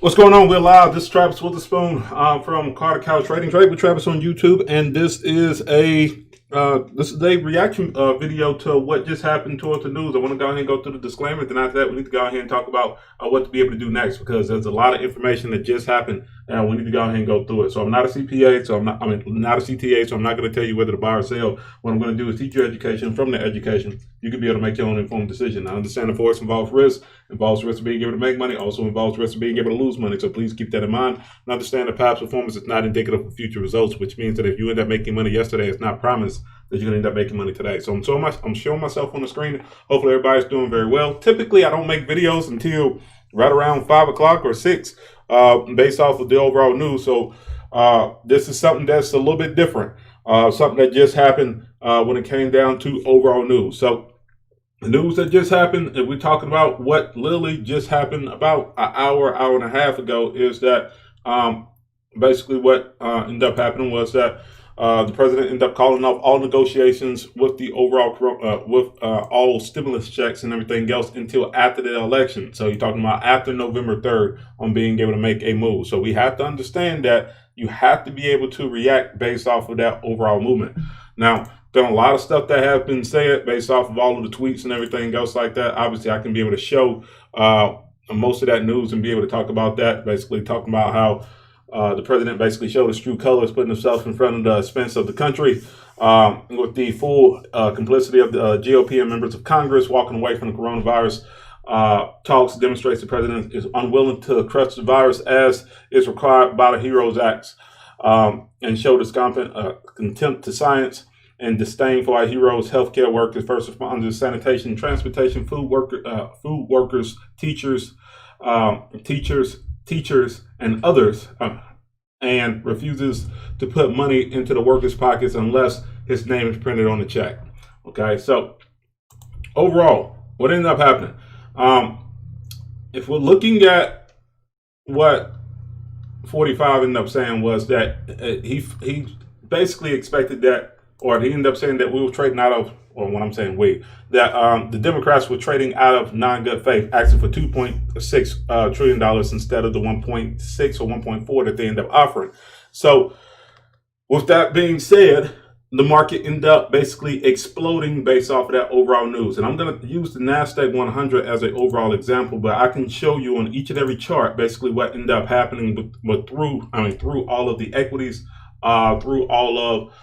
What's going on? We're live. This is Travis Witherspoon from Carter Couch Trading. Trade with Travis on YouTube, and this is a reaction video to what just happened towards the news. I want to go ahead and go through the disclaimer. Then after that, we need to go ahead and talk about what to be able to do next, because there's a lot of information that just happened, and we need to go ahead and go through it. So I'm not a CPA, so I'm not a CTA, so I'm not going to tell you whether to buy or sell. What I'm going to do is teach you education. From the education, you can be able to make your own informed decision. I understand the FOREX involves risk of being able to make money, also involves risk of being able to lose money. So please keep that in mind and understand that past performance is not indicative of future results, which means that if you end up making money yesterday, it's not promised that you're going to end up making money today. So I'm showing myself on the screen. Hopefully everybody's doing very well. Typically, I don't make videos until right around 5 o'clock or 6 based off of the overall news. So this is something that's a little bit different. Something that just happened when it came down to overall news. So the news that just happened, and we're talking about what literally just happened about an hour and a half ago, is that basically what ended up happening was that the president ended up calling off all negotiations with the overall all stimulus checks and everything else until after the election. So you're talking about after November 3rd on being able to make a move. So we have to understand that you have to be able to react based off of that overall movement. Now, been a lot of stuff that have been said based off of all of the tweets and everything else like that. Obviously, I can be able to show most of that news and be able to talk about that, basically talking about how the president basically showed his true colors, putting himself in front of the expense of the country with the full complicity of the GOP and members of Congress walking away from the coronavirus talks. Demonstrates the president is unwilling to crush the virus as is required by the HEROES Acts, and showed his contempt to science and disdain for our heroes, healthcare workers, first responders, sanitation, transportation, food workers, teachers, and others, and refuses to put money into the workers' pockets unless his name is printed on the check. Okay, so overall, what ended up happening? If we're looking at what 45 ended up saying, was that he basically expected that, or he ended up saying that we were trading out of, or when I'm saying we, that the Democrats were trading out of non-good faith, asking for $2.6 trillion instead of the 1.6 or 1.4 that they end up offering. So with that being said, the market ended up basically exploding based off of that overall news. And I'm going to use the NASDAQ 100 as an overall example, but I can show you on each and every chart basically what ended up happening through all of the equities, through all of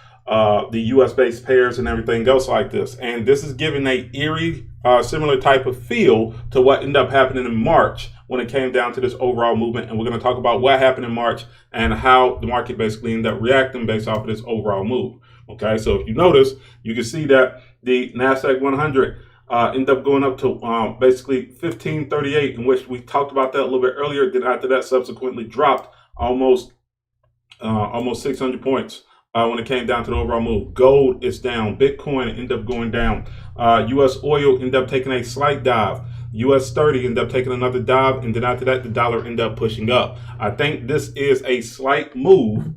the US-based pairs and everything else like this. And this is giving a eerie, similar type of feel to what ended up happening in March when it came down to this overall movement. And we're going to talk about what happened in March and how the market basically ended up reacting based off of this overall move. Okay, so if you notice, you can see that the NASDAQ 100 ended up going up to basically 1538, in which we talked about that a little bit earlier. Then after that, subsequently dropped almost 600 points. When it came down to the overall move. Gold is down. Bitcoin ended up going down. U.S. oil ended up taking a slight dive. U.S. 30 ended up taking another dive. And then after that, the dollar ended up pushing up. I think this is a slight move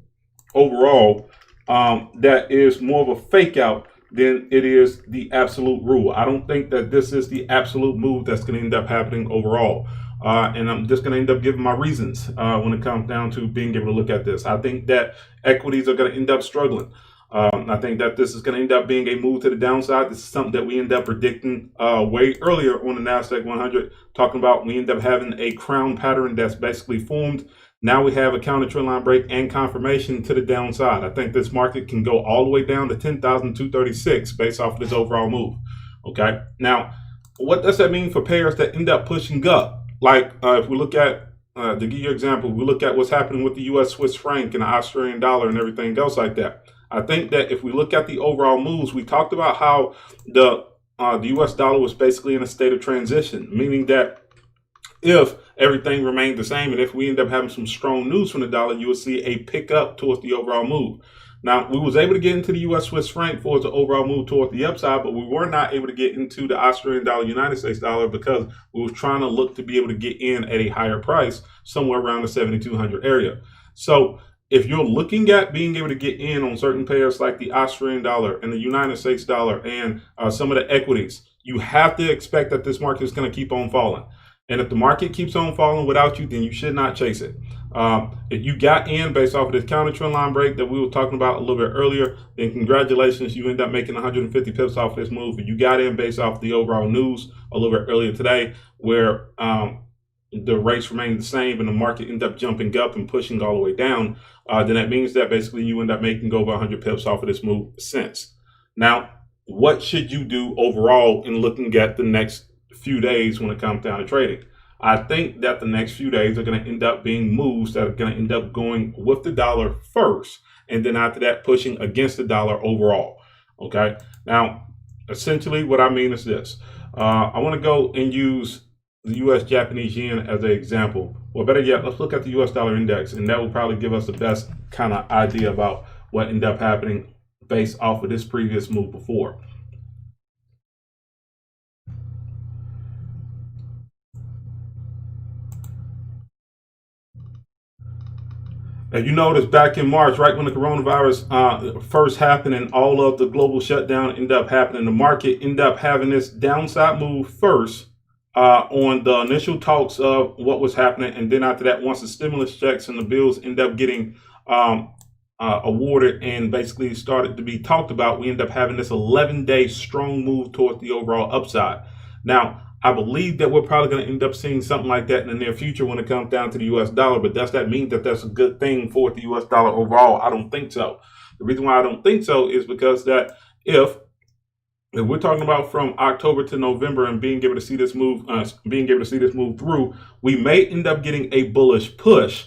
overall that is more of a fake out than it is the absolute rule. I don't think that this is the absolute move that's going to end up happening overall. And I'm just going to end up giving my reasons when it comes down to being able to look at this. I think that equities are going to end up struggling. I think that this is going to end up being a move to the downside. This is something that we end up predicting way earlier on the NASDAQ 100, talking about we end up having a crown pattern that's basically formed. Now we have a counter trend line break and confirmation to the downside. I think this market can go all the way down to 10,236 based off of this overall move. Okay. Now, what does that mean for pairs that end up pushing up? Like if we look at, to give you an example, we look at what's happening with the U.S. Swiss franc and the Australian dollar and everything else like that. I think that if we look at the overall moves, we talked about how the U.S. dollar was basically in a state of transition, meaning that if everything remained the same and if we end up having some strong news from the dollar, you will see a pickup towards the overall move. Now, we was able to get into the U.S. Swiss franc for the overall move toward the upside, but we were not able to get into the Australian dollar, United States dollar, because we was trying to look to be able to get in at a higher price, somewhere around the 7,200 area. So if you're looking at being able to get in on certain pairs like the Australian dollar and the United States dollar and some of the equities, you have to expect that this market is going to keep on falling. And if the market keeps on falling without you, then you should not chase it. If you got in based off of this counter trend line break that we were talking about a little bit earlier, then congratulations, you end up making 150 pips off this move. If you got in based off the overall news a little bit earlier today, where the rates remain the same and the market end up jumping up and pushing all the way down, then that means that basically you end up making over 100 pips off of this move since. Now, what should you do overall in looking at the next few days when it comes down to trading? I think that the next few days are going to end up being moves that are going to end up going with the dollar first, and then after that pushing against the dollar overall. Okay, now essentially what I mean is this. I want to go and use the US Japanese yen as an example. Well, better yet, let's look at the US dollar index, and that will probably give us the best kind of idea about what ended up happening based off of this previous move before. As you notice, back in March, right when the coronavirus first happened and all of the global shutdown ended up happening, the market ended up having this downside move first on the initial talks of what was happening. And then after that, once the stimulus checks and the bills end up getting awarded and basically started to be talked about, we end up having this 11-day strong move towards the overall upside. Now, I believe that we're probably going to end up seeing something like that in the near future when it comes down to the US dollar. But does that mean that that's a good thing for the US dollar overall? I don't think so. The reason why I don't think so is because that if we're talking about from October to November and being able to see this move, through, we may end up getting a bullish push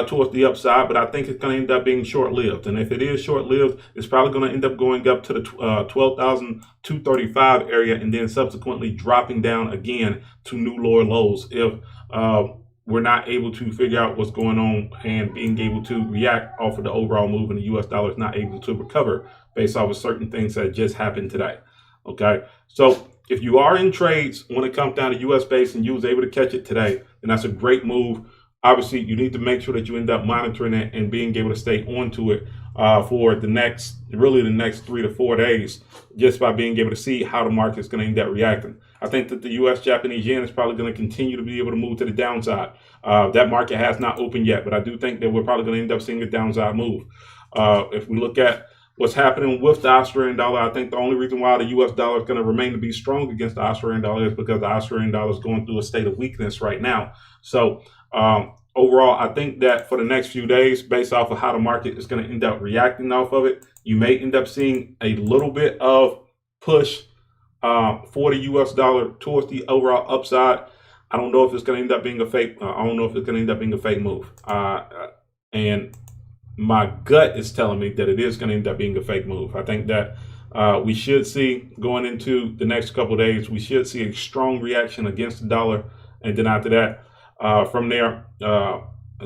towards the upside, but I think it's going to end up being short-lived. And if it is short-lived, it's probably going to end up going up to the 12,235 area and then subsequently dropping down again to new lower lows if we're not able to figure out what's going on and being able to react off of the overall move, and the US dollar is not able to recover based off of certain things that just happened today. Okay, so if you are in trades when it comes down to US base and you was able to catch it today, then that's a great move. Obviously, you need to make sure that you end up monitoring it and being able to stay onto it for the next 3 to 4 days, just by being able to see how the market is going to end up reacting. I think that the US Japanese yen is probably going to continue to be able to move to the downside. That market has not opened yet, but I do think that we're probably going to end up seeing a downside move. If we look at what's happening with the Australian dollar, I think the only reason why the US dollar is going to remain to be strong against the Australian dollar is because the Australian dollar is going through a state of weakness right now. So overall, I think that for the next few days, based off of how the market is going to end up reacting off of it, you may end up seeing a little bit of push for the US dollar towards the overall upside. I don't know if it's going to end up being a fake. I don't know if it's going to end up being a fake move. And my gut is telling me that it is going to end up being a fake move. I think that we should see, going into the next couple of days, we should see a strong reaction against the dollar. And then after that, from there,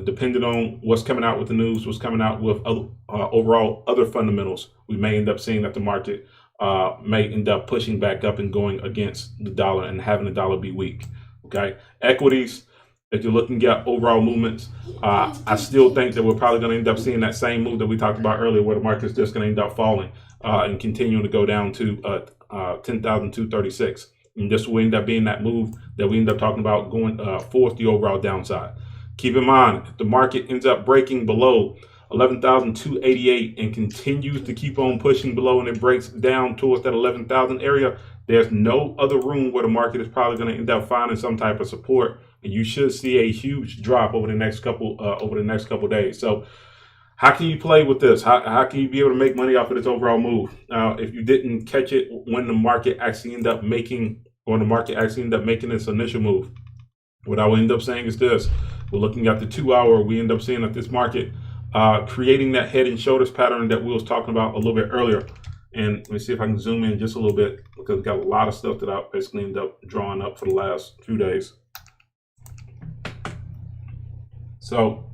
depending on what's coming out with the news, what's coming out with overall other fundamentals, we may end up seeing that the market may end up pushing back up and going against the dollar and having the dollar be weak. Okay, equities, if you're looking at overall movements, I still think that we're probably going to end up seeing that same move that we talked about earlier, where the market's just going to end up falling and continuing to go down to 10,236. And this will end up being that move that we end up talking about going forth the overall downside. Keep in mind, if the market ends up breaking below 11,288 and continues to keep on pushing below, and it breaks down towards that 11,000 area, there's no other room where the market is probably going to end up finding some type of support, and you should see a huge drop over the next couple days. So how can you play with this? How can you be able to make money off of this overall move? Now, if you didn't catch it when the market actually ended up making, this initial move, what I will end up saying is this. We're looking at the 2 hour. We end up seeing that this market creating that head and shoulders pattern that we was talking about a little bit earlier. And let me see if I can zoom in just a little bit, because we've got a lot of stuff that I basically ended up drawing up for the last few days. So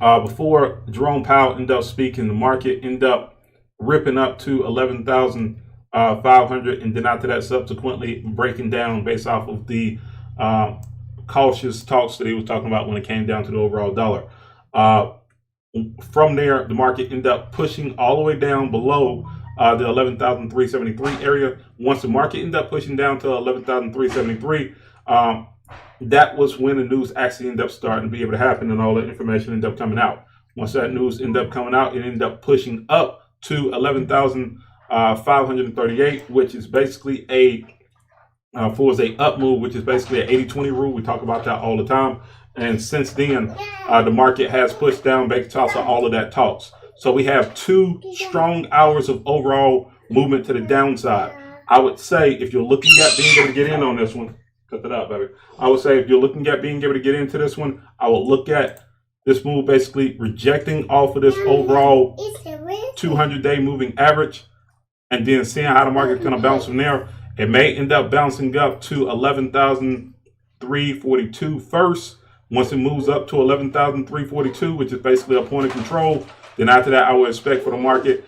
before Jerome Powell ended up speaking, the market ended up ripping up to 11,500, and then after that subsequently breaking down based off of the cautious talks that he was talking about when it came down to the overall dollar. From there, the market ended up pushing all the way down below the 11,373 area. Once the market ended up pushing down to 11,373, that was when the news actually ended up starting to be able to happen, and all that information ended up coming out. Once that news ended up coming out, it ended up pushing up to 11,538, which is basically a up move, which is basically an 80-20 rule. We talk about that all the time. And since then, the market has pushed down based off of all of that talks. So we have 2 strong hours of overall movement to the downside. I would say if you're looking at being able to get in on this one, cut that out, baby. I would say if you're looking at being able to get into this one, I would look at this move basically rejecting off of this overall 200-day moving average, and then seeing how the market's going to bounce from there. It may end up bouncing up to 11,342 first. Once it moves up to 11,342, which is basically a point of control, then after that, I would expect for the market,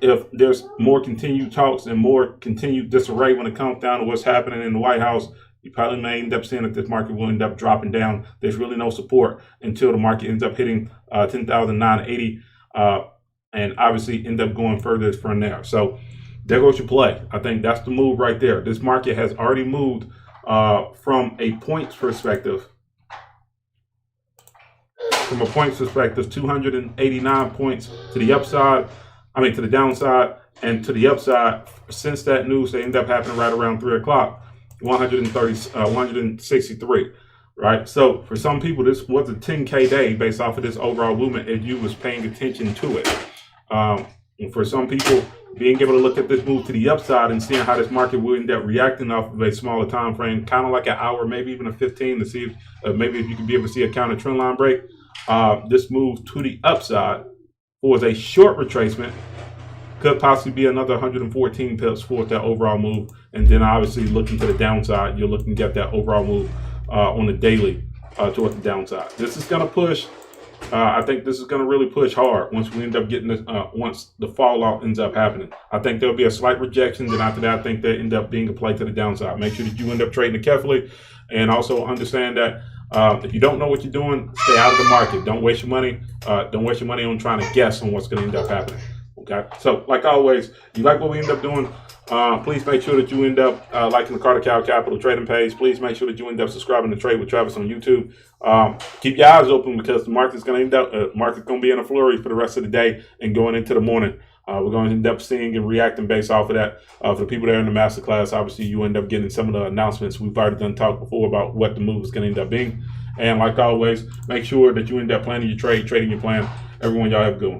if there's more continued talks and more continued disarray when it comes down to what's happening in the White House, you probably may end up seeing that this market will end up dropping down. There's really no support until the market ends up hitting 10,980, and obviously end up going further from there. So there goes your play. I think that's the move right there. This market has already moved from a points perspective. From a points perspective, 289 points to the upside, to the downside, and to the upside. Since that news, they end up happening right around 3 o'clock, 163, right? So for some people, this was a 10K day based off of this overall movement if you was paying attention to it. And for some people, being able to look at this move to the upside and seeing how this market will end up reacting off of a smaller time frame, kind of like an hour, maybe even a 15, to see if maybe if you can be able to see a counter trend line break. This move to the upside was a short retracement, could possibly be another 114 pips for that overall move. And then obviously looking to the downside, you're looking at that overall move on the daily towards the downside. This is going to push. I think this is going to really push hard once we end up getting this, once the fall off ends up happening. I think there'll be a slight rejection. Then after that, I think they end up being a play to the downside. Make sure that you end up trading it carefully, and also understand that if you don't know what you're doing, stay out of the market. Don't waste your money. Don't waste your money on trying to guess on what's going to end up happening. Okay. So like always, you like what we end up doing, please make sure that you end up liking the Carter Cow Capital trading page. Please make sure that you end up subscribing to Trade with Travis on YouTube. Keep your eyes open because the market's going to end up, market's going to be in a flurry for the rest of the day and going into the morning. We're going to end up seeing and reacting based off of that. For the people that are in the masterclass, obviously you end up getting some of the announcements. We've already done talk before about what the move is going to end up being. And like always, make sure that you end up planning your trade, trading your plan. Everyone, y'all have a good one.